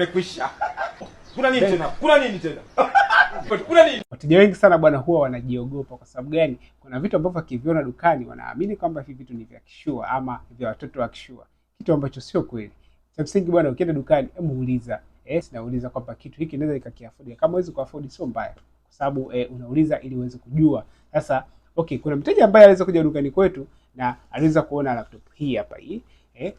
Nimekwisha. Kuna nini tena? Kuna nini tena? Kuna nini? Wateja wengi sana bwana huwa wanajiogopa. Kwa sababu gani? Kuna vitu ambavyo wakiviona dukani wanaamini kwamba hivi vitu ni vya kishua ama vya watoto wa kishua, kitu ambacho sio kweli. Cha msingi bwana, ukienda dukani hebu uuliza, nauliza kwamba kitu hiki naweza nikakiafford. Kama huwezi kuafford sio mbaya, kwa sababu unauliza ili uweze kujua. Sasa kuna mteja ambaye aliweza kuja dukani kwetu na aliweza kuona laptop hii hapa hii.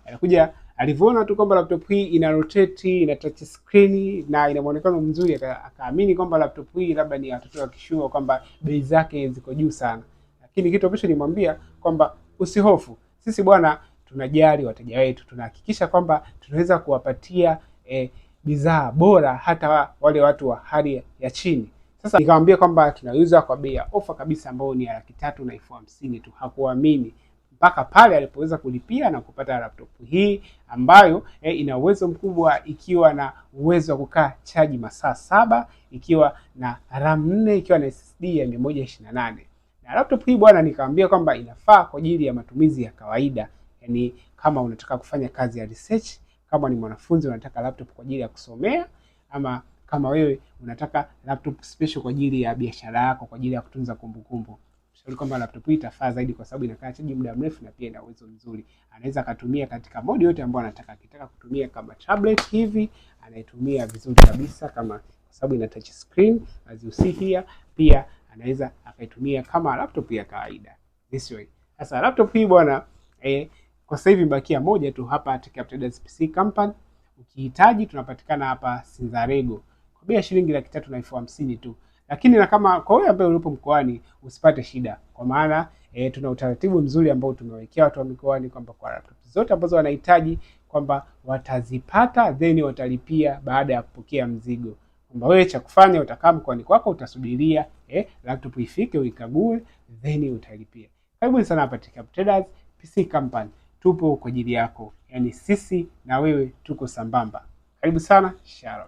Anakuja alivyoona tu kwamba laptop hii ina rotate, ina touch screen na ina muonekano mzuri, akaamini kwamba laptop hii labda ni watoto wa kishua, kwamba bei zake ziko juu sana. Lakini kitu ambacho nimwambia kwamba usihofu, sisi bwana tunajali wateja wetu, tunahakikisha kwamba tunaweza kuwapatia bidhaa bora hata wale watu wa hali ya chini. Sasa nikamwambia kwamba tunauza kwa bei ya ofa kabisa ambayo ni 350,000 tu. Hakuamini mpaka pale alipoweza kulipia na kupata laptop hii ambayo ina uwezo mkubwa, ikiwa na uwezo wa kukaa chaji masaa 7, ikiwa na RAM 4, ikiwa na SSD ya 128. Na laptop hii bwana nikamwambia kwamba inafaa kwa ajili ya matumizi ya kawaida. Yaani kama unataka kufanya kazi ya research, kama ni mwanafunzi unataka laptop kwa ajili ya kusomea, ama kama wewe unataka laptop special kwa ajili ya biashara yako, kwa ajili ya kutunza kumbukumbu, shauri kwamba laptop hii itafaa zaidi kwa sababu inakaa chaji muda mrefu na pia ina uwezo mzuri. Anaweza akatumia katika modi yote ambayo anataka. Akitaka kutumia kama tablet hivi, anaitumia vizuri kabisa kama, kwa sababu ina touch screen as you see here. Pia anaweza akaitumia kama laptop ya kawaida this way. Sasa laptop hii bwana kwa sasa hivi bakia moja tu hapa TechUp Traders PC Company. Ukihitaji tunapatikana hapa Sinzarego kwa bei ya shilingi 350,000 tu. Lakini na kama kwa wewe ambaye ulipo mkoani usipate shida, kwa maana tuna utaratibu mzuri ambao tumewekea watu wa mikoani kwamba kwa laptop zote ambazo wanahitaji kwamba watazipata then watalipia baada ya kupokea mzigo. Kwamba wewe cha kufanya utakaa mkoani kwako, utasubiria laptop ifike uikague then utalipia. Karibuni sana hapa TechUp Traders PC Company. Tupo kwa ajili yako, yaani sisi na wewe tuko sambamba. Karibu sana. Shalom.